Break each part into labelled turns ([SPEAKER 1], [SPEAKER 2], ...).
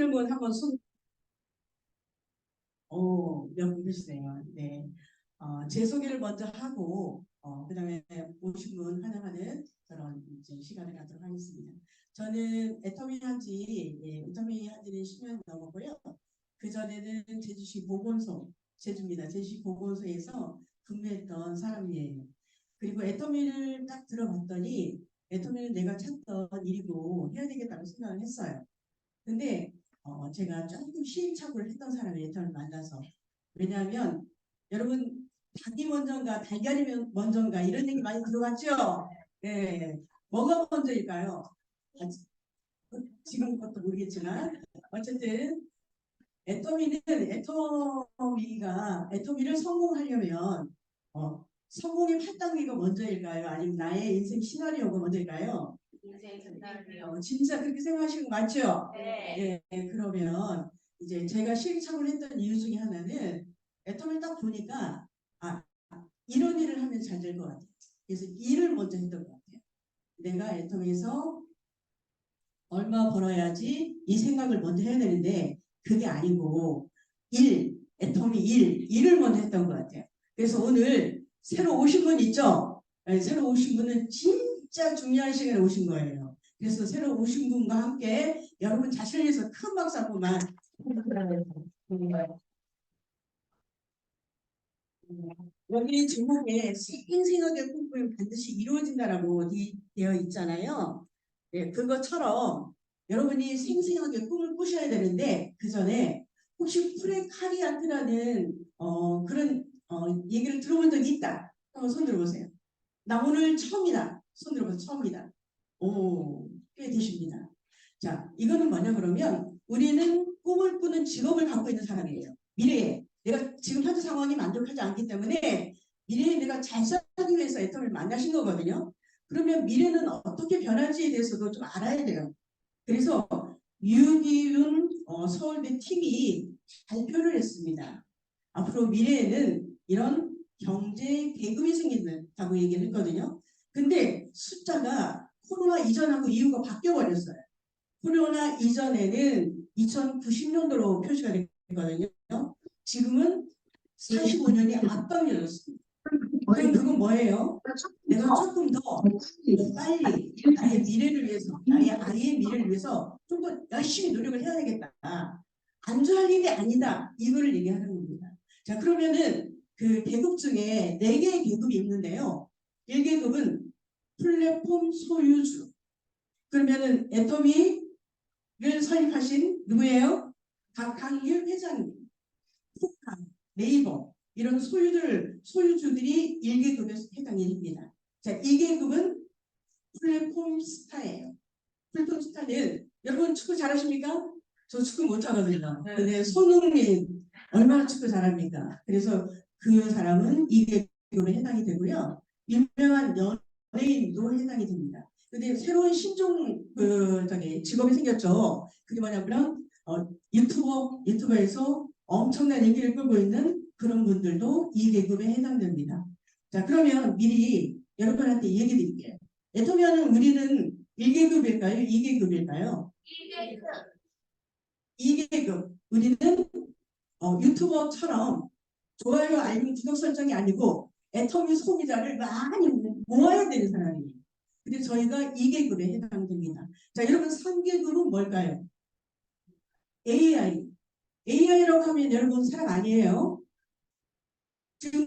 [SPEAKER 1] 질문 한번 몇 분 계시네요. 네. 제 소개를 먼저 하고, 그 다음에 오신 분 환영하는 그런 이제 시간을 갖도록 하겠습니다. 저는 애터미 애터미 한지 10년 넘었고요. 그전에는 제주시 보건소, 제주입니다. 제주시 보건소에서 근무했던 사람이에요. 그리고 애터미를 딱 들어봤더니, 애터미는 내가 찾던 일이고 해야 되겠다고 생각을 했어요. 근데 제가 조금 시행착오를 했던 사람이 애터미를 만나서, 왜냐하면 여러분 닭이 먼저인가 달걀이 먼저인가 이런 얘기 많이 들어봤죠? 네, 뭐가 먼저일까요? 지금 것도 모르겠지만 어쨌든 애터미를 성공하려면 성공의 8단계가 먼저일까요? 아니면 나의 인생 시나리오가 먼저일까요? 인생 시나리오. 진짜 그렇게 생각하시는 거 맞죠? 네. 네. 그러면 이제 제가 시행착오를 했던 이유 중에 하나는 애터미를 딱 보니까 이런 일을 하면 잘 될 것 같아요. 그래서 일을 먼저 했던 것 같아요. 내가 애터미에서 얼마 벌어야지 이 생각을 먼저 해야 되는데 그게 아니고 애터미 일을 먼저 했던 것 같아요. 그래서 오늘 새로 오신 분 있죠? 네, 새로 오신 분은 진짜 중요한 시간에 오신 거예요. 그래서 새로 오신 분과 함께 여러분 자신을 위해서 큰 박수 한 번만. 여기 제목에 생생하게 꿈꾸면 반드시 이루어진다라고 되어 있잖아요. 네, 그것처럼 여러분이 생생하게 꿈을 꾸셔야 되는데 그 전에 혹시 프레카리아트라는 그런 얘기를 들어본 적이 있다? 한번 손 들어보세요. 나 오늘 처음이다. 손 들어보세요. 처음이다. 오, 꽤 되십니다. 자, 이거는 뭐냐 그러면 우리는 꿈을 꾸는 직업을 갖고 있는 사람이에요. 미래에 내가 지금 현재 상황이 만족하지 않기 때문에 미래에 내가 잘 살기 위해서 애터미를 만나신 거거든요. 그러면 미래는 어떻게 변할지에 대해서도 좀 알아야 돼요. 그래서 유기훈 서울대 팀이 발표를 했습니다. 앞으로 미래에는 이런 경제 계급이 생긴다고 얘기를 했거든요. 근데 숫자가 코로나 이전하고 이후가 바뀌어버렸어요. 코로나 이전에는 2090년도로 표시가 됐거든요. 지금은 45년이 앞당겨졌습니다. 그럼 그건 뭐예요? 내가 조금 더 빨리 나의 미래를 위해서, 나의 아이의 미래를 위해서 좀 더 열심히 노력을 해야 되겠다. 안주할 일이 아니다. 이거를 얘기하는 겁니다. 자, 그러면은 그 계급 중에 4개의 계급이 있는데요. 1계급은 플랫폼 소유주. 그러면은 애터미를 설립하신 누구예요? 박항일 회장님. 포카, 네이버 이런 소유주들이 1계급에 해당이 됩니다. 자, 2계급은 플랫폼 스타예요. 플랫폼 스타는 여러분 축구 잘하십니까? 저 축구 못하거든요. 근데 손흥민 얼마나 축구 잘합니까? 그래서 그 사람은 2계급에 해당이 되고요. 유명한 연예인도 해당이 됩니다. 근데 새로운 신종 직업이 생겼죠. 그게 뭐냐면 유튜버에서 엄청난 인기를 끌고 있는 그런 분들도 2계급에 해당됩니다. 자, 그러면 미리 여러분한테 얘기 드릴게요. 애터미는 우리는 1계급일까요? 2계급일까요? 2계급. 우리는 유튜버처럼 좋아요, 알림, 구독 설정이 아니고 애터미 소비자를 많이 모아야 되는 사람이에요. 근데 저희가 2계급에 해당됩니다. 자, 여러분 3계급은 뭘까요? AI. AI라고 하면 여러분 사람 아니에요. 지금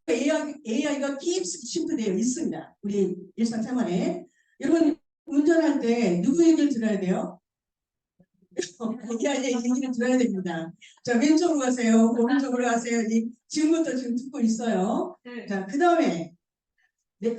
[SPEAKER 1] AI가 깊숙이 침투되어 있습니다. 우리 일상생활에. 여러분 운전할 때 누구 얘기를 들어야 돼요? AI의 얘기를 들어야 됩니다. 자, 왼쪽으로 가세요. 오른쪽으로 가세요. 지금부터 지금 듣고 있어요. 네. 자, 그 다음에 내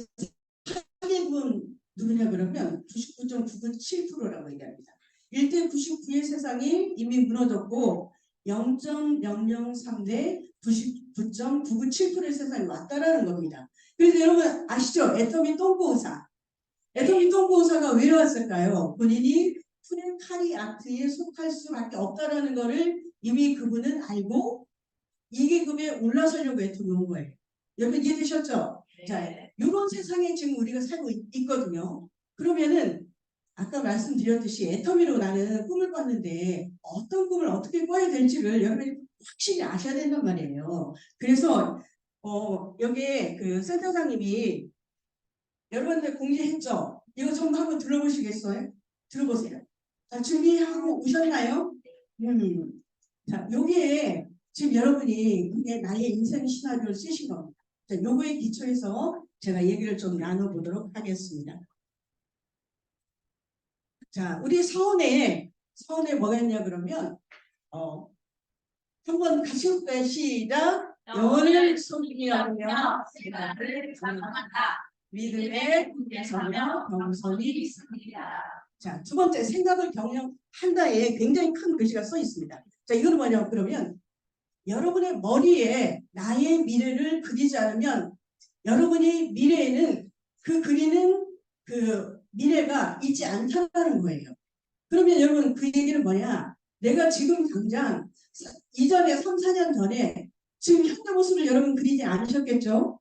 [SPEAKER 1] 사계분 누구냐 그러면 99.997%라고 얘기합니다. 1대 99의 세상이 이미 무너졌고 0.003 대 99.997%의 세상이 왔다라는 겁니다. 그래서 여러분 아시죠? 애터미 똥꼬의사. 애터미 똥꼬의사가 왜 왔을까요? 본인이 프레카리아트에 속할 수밖에 없다라는 것을 이미 그분은 알고 2계급에 올라서려고 애터미 온 거예요. 여러분 이해되셨죠? 네. 자, 이런 세상에 지금 우리가 살고 있거든요. 그러면은 아까 말씀드렸듯이 애터미로 나는 꿈을 꿨는데 어떤 꿈을 어떻게 꿔야 될지를 여러분이 확실히 아셔야 된단 말이에요. 그래서 여기에 그 센터장님이 여러분들 공지했죠? 이거 전부 한번 들어보시겠어요? 들어보세요. 자, 준비하고 오셨나요? 자, 요게 지금 여러분이 이게 나의 인생 시나리오를 쓰신 겁니다. 자, 요거에 기초해서 제가 얘기를 좀 나눠보도록 하겠습니다. 자, 우리 서원에 뭐가 있냐 그러면 한번 같이 볼까요? 시작. 영혼을 속이며 생각을 감당한다. 믿음의 굳게 서며 겸손히 있습니다. 자, 두 번째 생각을 경영한다에 굉장히 큰 글씨가 써 있습니다. 자, 이거는 뭐냐 그러면 여러분의 머리에 나의 미래를 그리지 않으면 여러분이 미래에는 그 그리는 그 미래가 있지 않다는 거예요. 그러면 여러분 그 얘기는 뭐냐? 내가 지금 당장 이전에 3, 4년 전에 지금 현재 모습을 여러분 그리지 않으셨겠죠?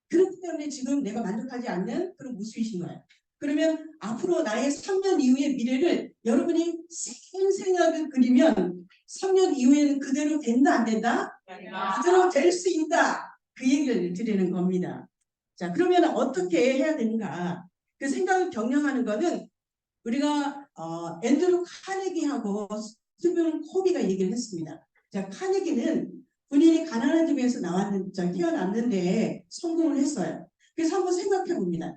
[SPEAKER 1] 그렇기 때문에 지금 내가 만족하지 않는 그런 모습이신 거예요. 그러면 앞으로 나의 3년 이후의 미래를 여러분이 생생하게 그리면 3년 이후에는 그대로 된다 안 된다? 그대로 될 수 있다. 그 얘기를 드리는 겁니다. 자, 그러면 어떻게 해야 되는가? 그 생각을 경영하는 거는 우리가 앤드루 카네기하고 스티븐 코비가 얘기를 했습니다. 자, 카네기는 본인이 가난한 집에서 태어났는데 성공을 했어요. 그래서 한번 생각해 봅니다.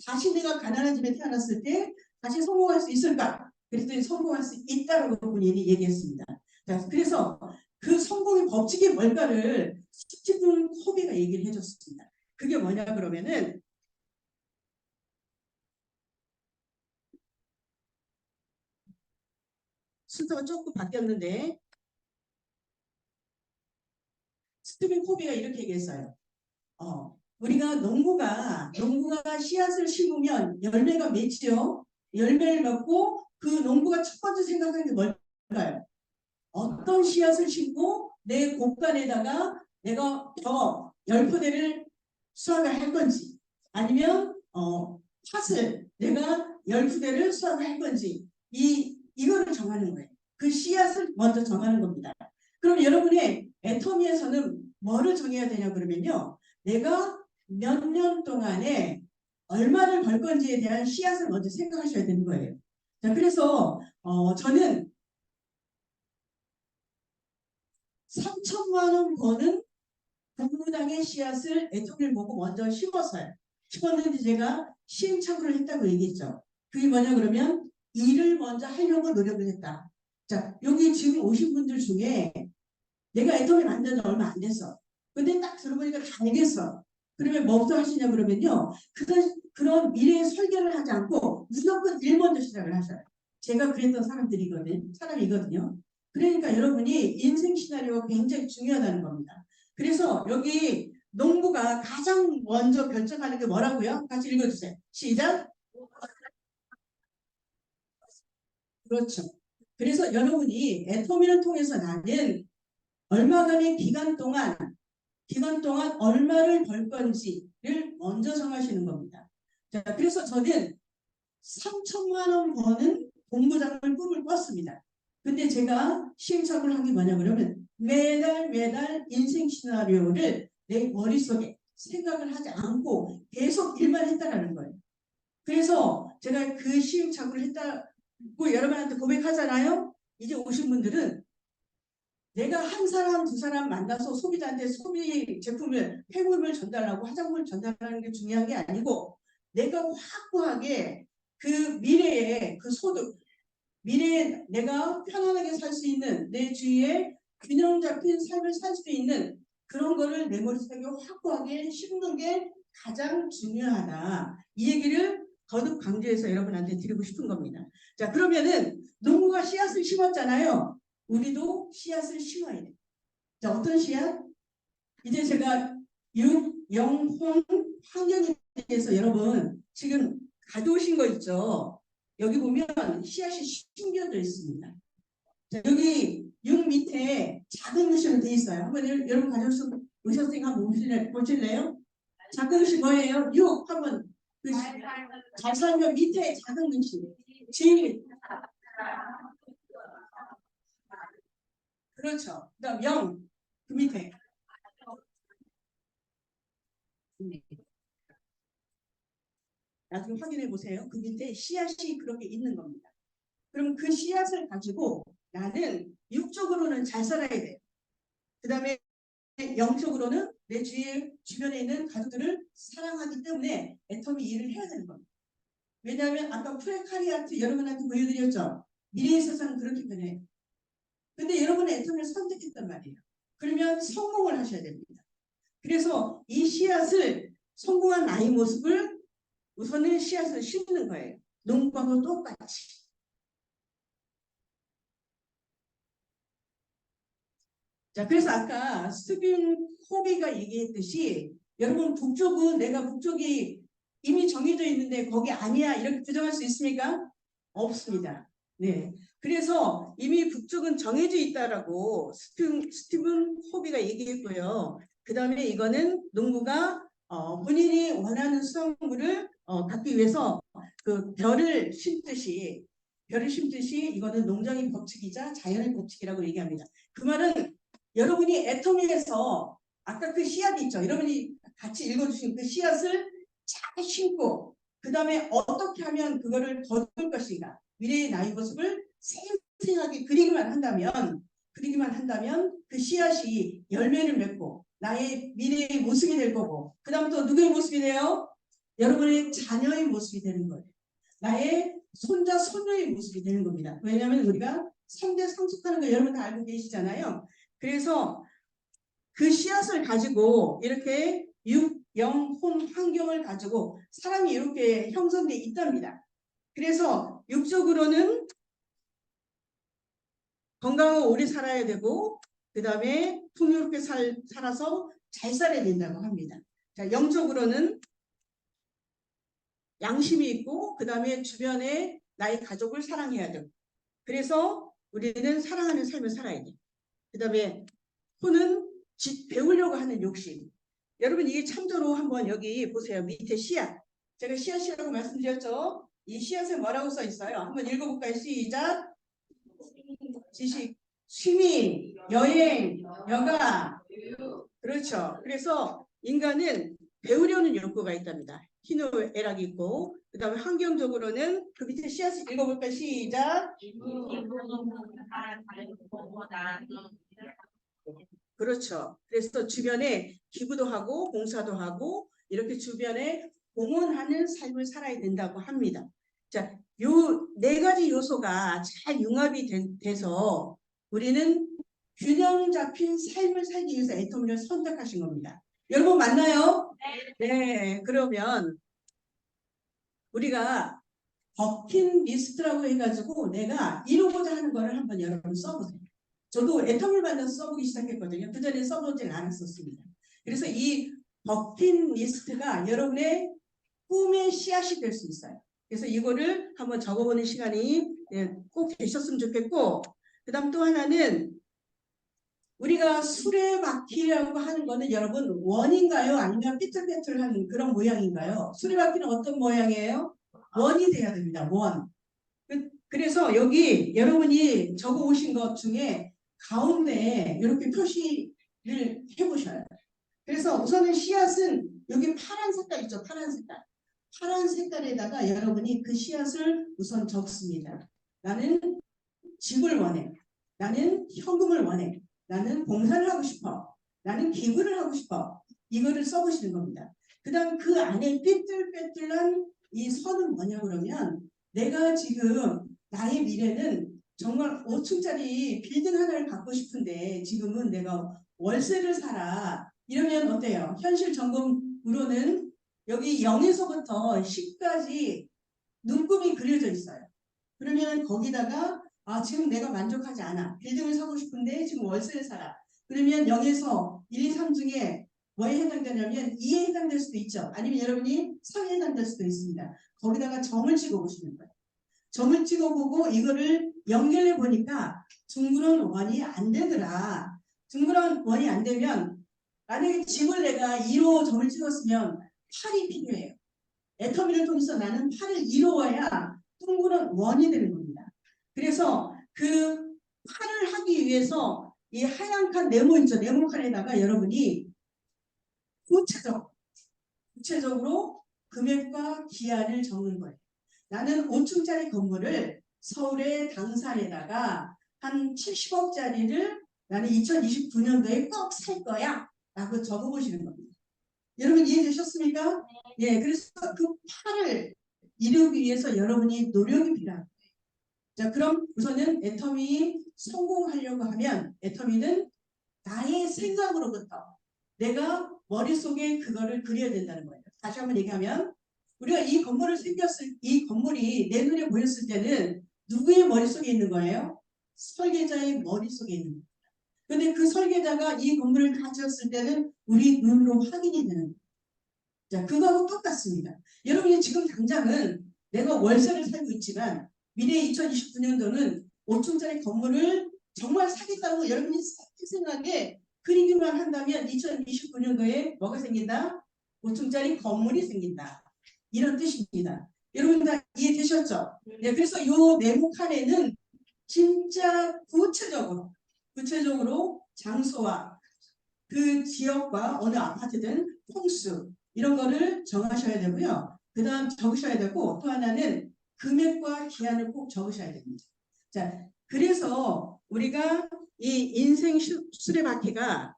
[SPEAKER 1] 다시 내가 가난한 집에 태어났을 때 다시 성공할 수 있을까? 그랬더니 성공할 수 있다라고 본인이 얘기했습니다. 자, 그래서 그 성공의 법칙이 뭘까를 스티븐 코비가 얘기를 해줬습니다. 그게 뭐냐 그러면은 순서가 조금 바뀌었는데 스티븐 코비가 이렇게 얘기했어요. 우리가 농부가 씨앗을 심으면 열매가 맺지요. 열매를 맺고 그 농부가 첫 번째 생각하는 게 뭘까요? 어떤 씨앗을 심고 내 곡간에다가 내가 더 열포대를 수확을 할 건지 아니면 팥을 내가 열포대를 수확을 할 건지 이거를 정하는 거예요. 그 씨앗을 먼저 정하는 겁니다. 그럼 여러분의 애터미에서는 뭐를 정해야 되냐 그러면요. 내가 몇 년 동안에 얼마를 벌 건지에 대한 씨앗을 먼저 생각하셔야 되는 거예요. 자, 그래서 저는 3천만 원 버는 국무당의 씨앗을 애터미를 보고 먼저 심었어요. 심었는데 제가 시행착오를 했다고 얘기했죠. 그게 뭐냐 그러면 일을 먼저 하려고 노력을 했다. 자, 여기 지금 오신 분들 중에 내가 애터미 만든 지 얼마 안 됐어. 근데 딱 들어보니까 다 알겠어. 그러면 뭐부터 하시냐 그러면요. 그런 미래의 설계를 하지 않고 무조건 일 먼저 시작을 하셔요. 제가 그랬던 사람이거든요. 그러니까 여러분이 인생 시나리오가 굉장히 중요하다는 겁니다. 그래서 여기 농부가 가장 먼저 결정하는 게 뭐라고요? 같이 읽어주세요. 시작. 그렇죠. 그래서 여러분이 애터미를 통해서 나는 얼마간의 기간 동안 얼마를 벌 건지를 먼저 정하시는 겁니다. 자, 그래서 저는 3천만 원 버는 본부장을 꿈을 꿨습니다. 근데 제가 시행착오를 한 게 뭐냐 그러면 매달 인생 시나리오를 내 머릿속에 생각을 하지 않고 계속 일만 했다라는 거예요. 그래서 제가 그 시행착오를 했다고 여러분한테 고백하잖아요. 이제 오신 분들은 내가 한 사람, 두 사람 만나서 소비자한테 소비 제품을, 폐물을 전달하고 화장품을 전달하는 게 중요한 게 아니고 내가 확고하게 그 미래에 그 소득, 미래에 내가 편안하게 살 수 있는 내 주위에 균형 잡힌 삶을 살 수 있는 그런 거를 내 머릿속에 확고하게 심는 게 가장 중요하다. 이 얘기를 거듭 강조해서 여러분한테 드리고 싶은 겁니다. 자, 그러면은 농부가 씨앗을 심었잖아요. 우리도 씨앗을 심어야 돼. 자, 어떤 씨앗? 이제 제가 영홍 환경에 대해서 여러분 지금 가져오신 거 있죠? 여기 보면 씨앗이 숨겨져 있습니다. 자, 여기 6 밑에 작은 글씨로 되어 있어요. 한번 여러분 가져오셨으니까 한번 보실래요? 작은 글씨 뭐예요? 6 한번 그 잘 살면 밑에 작은 글씨. 질. 그렇죠. 그다음 영. 그 밑에. 나중에 확인해 보세요. 그 밑에 씨앗이 그렇게 있는 겁니다. 그럼 그 씨앗을 가지고 나는 육적으로는 잘 살아야 돼요. 그 다음에 영적으로는 내 주변에 있는 가족들을 사랑하기 때문에 애터미 일을 해야 되는 겁니다. 왜냐하면 아까 프레카리아트 여러분한테 보여드렸죠. 미래의 세상은 그렇게 변해요. 근데 여러분은 애터미를 선택했단 말이에요. 그러면 성공을 하셔야 됩니다. 그래서 이 씨앗을 성공한 나의 모습을 우선은 씨앗을 심는 거예요. 농부하고 똑같이. 자, 그래서 아까 스티븐 코비가 얘기했듯이 여러분 북쪽은 내가 북쪽이 이미 정해져 있는데 거기 아니야 이렇게 부정할 수 있습니까? 없습니다. 네. 그래서 이미 북쪽은 정해져 있다라고 스티븐 코비가 얘기했고요. 그 다음에 이거는 농부가 본인이 원하는 수확물을 갖기 위해서 그 별을 심듯이 이거는 농장의 법칙이자 자연의 법칙이라고 얘기합니다. 그 말은 여러분이 애터미에서 아까 그 씨앗 있죠. 여러분이 같이 읽어주신 그 씨앗을 잘 심고 그 다음에 어떻게 하면 그거를 거둘 것인가. 미래의 나의 모습을 생생하게 그리기만 한다면 그 씨앗이 열매를 맺고 나의 미래의 모습이 될 거고 그 다음 또 누구의 모습이 돼요? 여러분의 자녀의 모습이 되는 거예요. 나의 손자, 손녀의 모습이 되는 겁니다. 왜냐하면 우리가 3대 상속하는 거 여러분 다 알고 계시잖아요. 그래서 그 씨앗을 가지고 이렇게 육, 영, 혼, 환경을 가지고 사람이 이렇게 형성되어 있답니다. 그래서 육적으로는 건강하고 오래 살아야 되고 그 다음에 풍요롭게 살아서 잘 살아야 된다고 합니다. 자, 영적으로는 양심이 있고 그 다음에 주변에 나의 가족을 사랑해야 되고 그래서 우리는 사랑하는 삶을 살아야 돼. 그 다음에 혼은 배우려고 하는 욕심. 여러분 이게 참조로 한번 여기 보세요. 밑에 씨앗. 제가 씨앗이라고 말씀드렸죠. 이 씨앗에 뭐라고 써 있어요? 한번 읽어볼까요? 시작. 지식, 취미, 여행, 여가. 그렇죠. 그래서 인간은 배우려는 욕구가 있답니다. 희노애락이 있고 그 다음에 환경적으로는 그 밑에 씨앗을 읽어볼까요? 시작. 그렇죠. 그래서 주변에 기부도 하고 봉사도 하고 이렇게 주변에 공헌하는 삶을 살아야 된다고 합니다. 자, 요 네 가지 요소가 잘 융합이 돼서 우리는 균형 잡힌 삶을 살기 위해서 애터미를 선택하신 겁니다. 여러분 맞나요? 네. 그러면 우리가 버킷리스트라고 해가지고 내가 이루고자 하는 거를 한번 여러분 써보세요. 저도 애터미를 만나서 써보기 시작했거든요. 그전에 써보질 않았었습니다. 그래서 이 버킷리스트가 여러분의 꿈의 씨앗이 될 수 있어요. 그래서 이거를 한번 적어보는 시간이 꼭 되셨으면 좋겠고 그 다음 또 하나는 우리가 수레바퀴라고 하는 거는 여러분 원인가요? 아니면 삐뚤빼뚤한 그런 모양인가요? 수레바퀴는 어떤 모양이에요? 원이 돼야 됩니다. 원. 그래서 여기 여러분이 적어 오신 것 중에 가운데 이렇게 표시를 해보셔요. 그래서 우선은 씨앗은 여기 파란 색깔 있죠. 파란 색깔. 파란 색깔에다가 여러분이 그 씨앗을 우선 적습니다. 나는 집을 원해. 나는 현금을 원해. 나는 봉사를 하고 싶어. 나는 기부를 하고 싶어. 이거를 써보시는 겁니다. 그 다음 그 안에 삐뚤빼뚤한 이 선은 뭐냐 그러면 내가 지금 나의 미래는 정말 5층짜리 빌딩 하나를 갖고 싶은데 지금은 내가 월세를 살아. 이러면 어때요? 현실 점검으로는 여기 0에서부터 10까지 눈금이 그려져 있어요. 그러면 거기다가 지금 내가 만족하지 않아. 빌딩을 사고 싶은데 지금 월세를 살아. 그러면 0에서 1, 2, 3 중에 뭐에 해당되냐면 2에 해당될 수도 있죠. 아니면 여러분이 3에 해당될 수도 있습니다. 거기다가 점을 찍어보시는 거예요. 점을 찍어보고 이거를 연결해 보니까 둥그런 원이 안 되더라. 둥그런 원이 안 되면 만약에 집을 내가 2로 점을 찍었으면 8이 필요해요. 애터미를 통해서 나는 팔을 이루어야 둥그런 원이 되는 겁니다. 그래서 그 팔을 하기 위해서 이 하얀 칸 네모 있죠. 네모 칸에다가 여러분이 구체적으로 금액과 기한을 적는 거예요. 나는 5층짜리 건물을 서울의 당산에다가 한 70억짜리를 나는 2029년도에 꼭 살 거야 라고 적어보시는 겁니다. 여러분 이해되셨습니까? 예, 그래서 그 팔을 이루기 위해서 여러분이 노력이 필요합니다. 자, 그럼 우선은 애터미 성공하려고 하면 애터미는 나의 생각으로부터 내가 머릿속에 그거를 그려야 된다는 거예요. 다시 한번 얘기하면 우리가 이 건물이 내 눈에 보였을 때는 누구의 머릿속에 있는 거예요? 설계자의 머릿속에 있는 거예요. 근데 그 설계자가 이 건물을 다 지었을 때는 우리 눈으로 확인이 되는 거예요. 자, 그거하고 똑같습니다. 여러분이 지금 당장은 내가 월세를 살고 있지만 미래 2029년도는 5층짜리 건물을 정말 사겠다고 여러분이 생각에 그리기만 한다면 2029년도에 뭐가 생긴다? 5층짜리 건물이 생긴다. 이런 뜻입니다. 여러분 다 이해되셨죠? 네, 그래서 이 네모 칸에는 진짜 구체적으로 장소와 그 지역과 어느 아파트든 평수 이런 거를 정하셔야 되고요. 그 다음 적으셔야 되고 또 하나는 금액과 기한을 꼭 적으셔야 됩니다. 자, 그래서 우리가 이 인생 수레바퀴가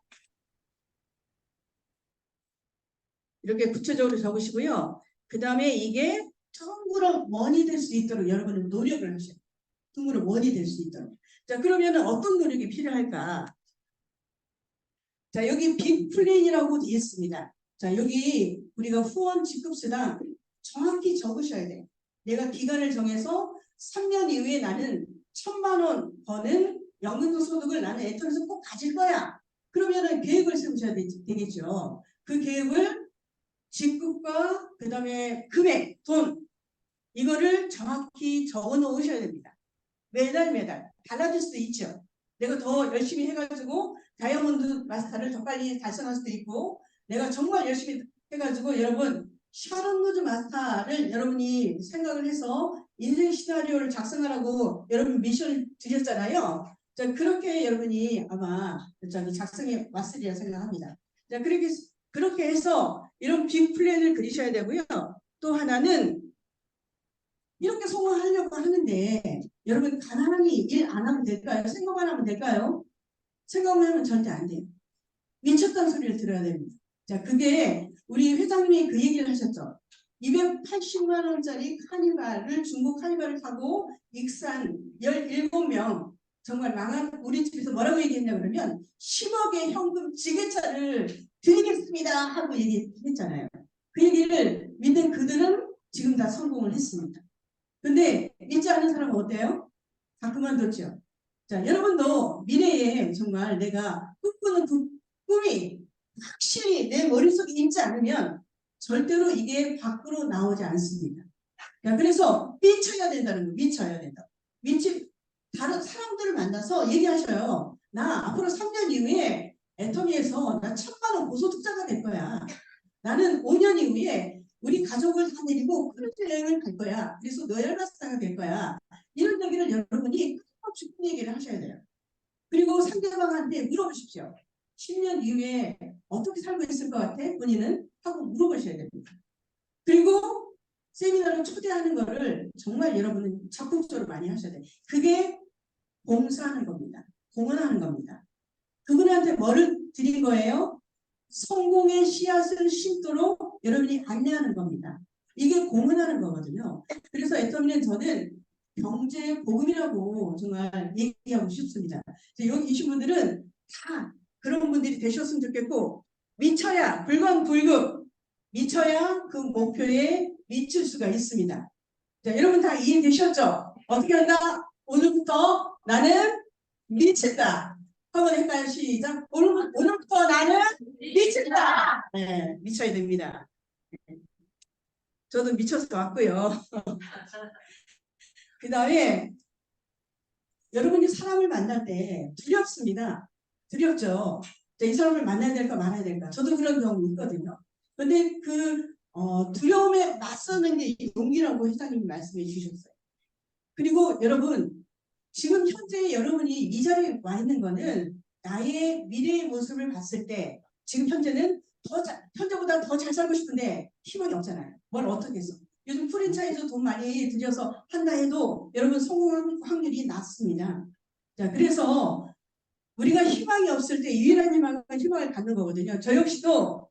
[SPEAKER 1] 이렇게 구체적으로 적으시고요. 그 다음에 이게 둥그런 원이 될 수 있도록 여러분은 노력을 하셔야 돼요. 둥그런 원이 될 수 있도록. 자, 그러면 어떤 노력이 필요할까? 자, 여기 빅플랜이라고 되어 있습니다. 자, 여기 우리가 후원 지급수당 정확히 적으셔야 돼요. 내가 기간을 정해서 3년 이후에 나는 1,000만 원 버는 연금 소득을 나는 애터미에서 꼭 가질 거야. 그러면은 계획을 세우셔야 되겠죠. 그 계획을 지급과 그 다음에 금액, 돈 이거를 정확히 적어 놓으셔야 됩니다. 매달 달라질 수도 있죠. 내가 더 열심히 해가지고 다이아몬드 마스터를 더 빨리 달성할 수도 있고 내가 정말 열심히 해가지고 여러분 샤론 로즈 마스터를 여러분이 생각을 해서 인생 시나리오를 작성하라고 여러분 미션을 드렸잖아요. 자, 그렇게 여러분이 아마 작성해 왔으리라 생각합니다. 자, 그렇게 해서 이런 빅 플랜을 그리셔야 되고요. 또 하나는 이렇게 성공하려고 하는데 여러분 가난하니 일 안 하면 될까요? 생각만 하면 될까요? 생각만 하면 절대 안 돼요. 미쳤다는 소리를 들어야 됩니다. 자, 그게 우리 회장님이 그 얘기를 하셨죠. 280만 원짜리 카니발을 중국 카니발을 타고 익산 17명 정말 망한 우리 집에서 뭐라고 얘기했냐 그러면 10억의 현금 지게차를 드리겠습니다 하고 얘기했잖아요. 그 얘기를 믿는 그들은 지금 다 성공을 했습니다. 근데 믿지 않는 사람은 어때요? 다 그만뒀죠. 자, 여러분도 미래에 정말 내가 꿈꾸는 그 꿈이 확실히 내 머릿속에 있지 않으면 절대로 이게 밖으로 나오지 않습니다. 자, 그래서 미쳐야 된다는 거예요. 미쳐야 된다. 다른 사람들을 만나서 얘기하셔요. 나 앞으로 3년 이후에 애터미에서 나 1,000만 원 고소득자가 될 거야. 나는 5년 이후에 우리 가족을 다 데리고 크루즈 여행을 갈 거야. 그래서 노엘마스터가 될 거야. 이런 얘기를 여러분이 끊임없이 얘기를 하셔야 돼요. 그리고 상대방한테 물어보십시오. 10년 이후에 어떻게 살고 있을 것 같아? 본인은? 하고 물어보셔야 됩니다. 그리고 세미나를 초대하는 거를 정말 여러분은 적극적으로 많이 하셔야 돼요. 그게 봉사하는 겁니다. 공헌하는 겁니다. 그분한테 뭐를 드린 거예요? 성공의 씨앗을 심도록 여러분이 안내하는 겁니다. 이게 공헌하는 거거든요. 그래서 애터미는 저는 경제 복음이라고 정말 얘기하고 싶습니다. 여기 계신 분들은 다 그런 분들이 되셨으면 좋겠고 미쳐야 불광불급 미쳐야 그 목표에 미칠 수가 있습니다. 자, 여러분 다 이해되셨죠? 어떻게 한다? 오늘부터 나는 미친다. 한번 할까요? 시작. 오늘부터 나는 미친다. 네, 미쳐야 됩니다. 저도 미쳐서 왔고요. 그 다음에 여러분이 사람을 만날 때 두렵습니다. 두렵죠. 이 사람을 만나야 될까 말아야 될까. 저도 그런 경우 있거든요. 근데 그 두려움에 맞서는 게 용기라고 회장님이 말씀해 주셨어요. 그리고 여러분, 지금 현재 여러분이 이 자리에 와 있는 거는 나의 미래의 모습을 봤을 때 지금 현재는 현재보다 더 잘 살고 싶은데 희망이 없잖아요. 뭘 어떻게 해서. 요즘 프랜차이즈 돈 많이 들여서 한다 해도 여러분 성공할 확률이 낮습니다. 자, 그래서 우리가 희망이 없을 때 유일한 희망을 갖는 거거든요. 저 역시도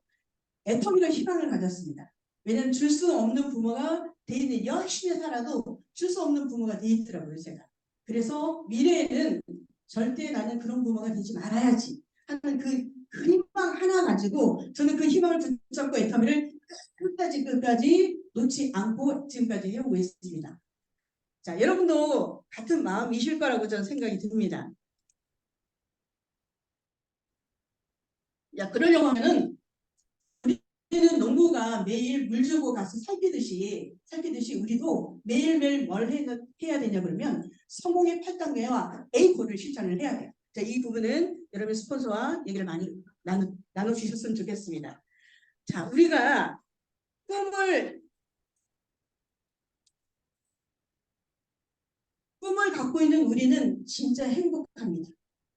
[SPEAKER 1] 애터미가 희망을 가졌습니다. 왜냐하면 줄 수 없는 부모가 돼 있는, 열심히 살아도 줄 수 없는 부모가 돼 있더라고요, 제가. 그래서 미래에는 절대 나는 그런 부모가 되지 말아야지 하는 그 희망 하나 가지고 저는 그 희망을 붙잡고 애터미를 끝까지 놓지 않고 지금까지 해오고 있습니다. 자, 여러분도 같은 마음이실 거라고 저는 생각이 듭니다. 야, 그러려고 하면은 우리는 농부가 매일 물 주고 가서 살피듯이 우리도 매일매일 뭘 해야 되냐 그러면 성공의 8단계와 A코를 실천을 해야 돼요. 자, 이 부분은 여러분 스폰서와 얘기를 많이 나눠주셨으면 좋겠습니다. 자, 우리가 꿈을 갖고 있는 우리는 진짜 행복합니다.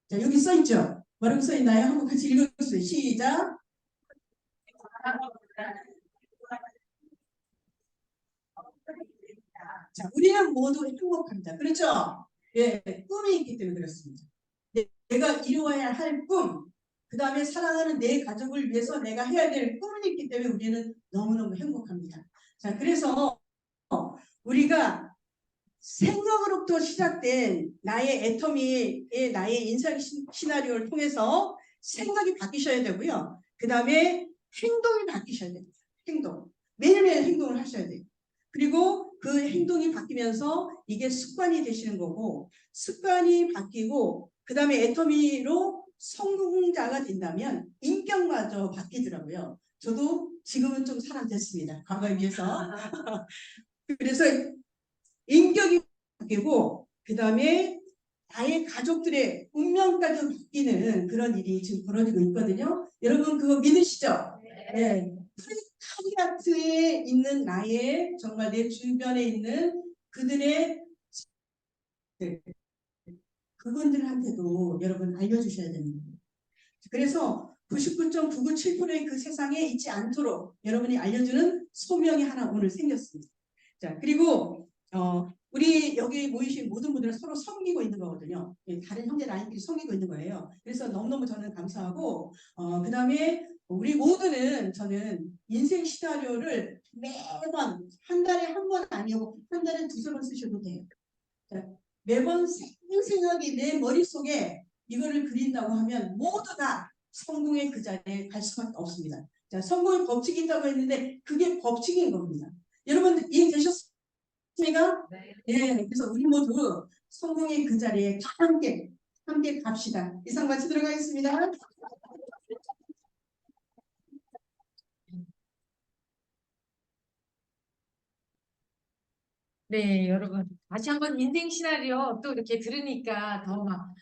[SPEAKER 1] 자, 여기 써있죠? 뭐라고 써있나요? 한번 같이 읽어주세요. 시작. 자, 우리는 모두 행복합니다. 그렇죠? 예, 꿈이 있기 때문에 그렇습니다. 내가 이루어야 할 꿈, 그 다음에 사랑하는 내 가족을 위해서 내가 해야 될 꿈이 있기 때문에 우리는 너무너무 행복합니다. 자, 그래서 우리가 생각으로부터 시작된 나의 애터미의 나의 인생 시나리오를 통해서 생각이 바뀌셔야 되고요. 그 다음에 행동이 바뀌셔야 됩니다. 행동. 매일매일 행동을 하셔야 돼요. 그리고 그 행동이 바뀌면서 이게 습관이 되시는 거고 습관이 바뀌고 그 다음에 애터미로 성공자가 된다면 인격마저 바뀌더라고요. 저도 지금은 좀 사람됐습니다. 과거에 비해서. 그래서 인격이 바뀌고 그 다음에 나의 가족들의 운명까지 바뀌는 그런 일이 지금 벌어지고 있거든요. 여러분 그거 믿으시죠? 네. 프리카리아트에 있는 나의 정말 내 주변에 있는 그들의 그분들한테도 여러분 알려주셔야 됩니다. 그래서 99.997%의 그 세상에 있지 않도록 여러분이 알려주는 소명이 하나 오늘 생겼습니다. 자, 그리고 우리 여기 모이신 모든 분들은 서로 섬기고 있는 거거든요. 다른 형제 라인끼리 섬기고 있는 거예요. 그래서 너무너무 저는 감사하고 그 다음에 우리 모두는 저는 인생 시나리오를 매번 한 달에 한 번 아니고 한 달에 두세 번 쓰셔도 돼요. 자, 매번 생생하게 내 머릿속에 이거를 그린다고 하면 모두 다 성공의 그 자리에 갈 수밖에 없습니다. 자, 성공의 법칙이 있다고 했는데 그게 법칙인 겁니다. 여러분 이해되셨습니까? 네. 그래서 우리 모두 성공의 그 자리에 함께 갑시다. 이상 마치 들어가겠습니다.
[SPEAKER 2] 네, 여러분. 다시 한번 인생 시나리오 또 이렇게 들으니까 더 막